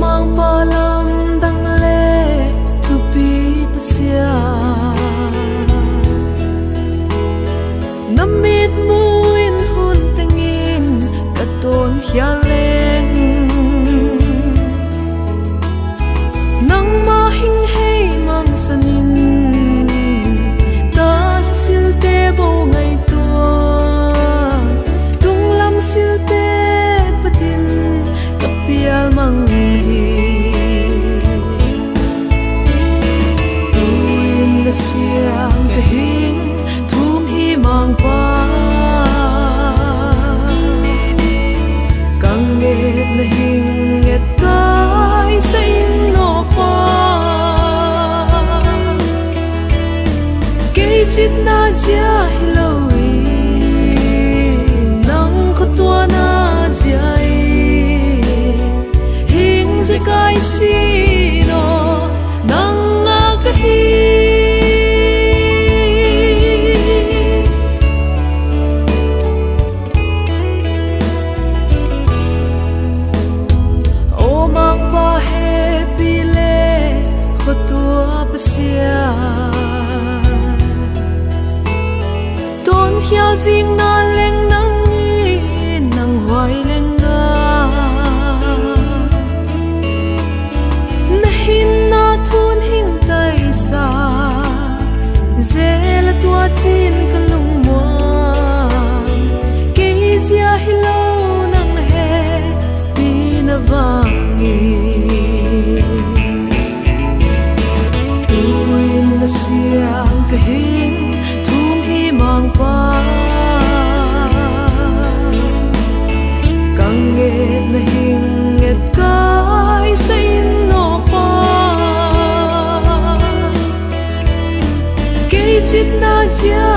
mang palam dang le thu pi pasia namit muin hun tengin katon hialeng nang mahing hey mang sanin ta sa silte bo ngai to tung lam silte patin kapial mang hi tuin na siang kahing thum hi mang pa kang nget na hing nget kai sa in no pa kay chit na zia hilowi nang ko tua na zia hing zai kai si no nang nga kahi tôn hiao ding na leng nang ni nang hoài leng na na hin na thun hing tai sa zela tua chin kalung mo ke zia hilo nang he pi na vangi na siang kahing thum hi mang pa kang nget na hing nget kai sa in no pa kay chit na zia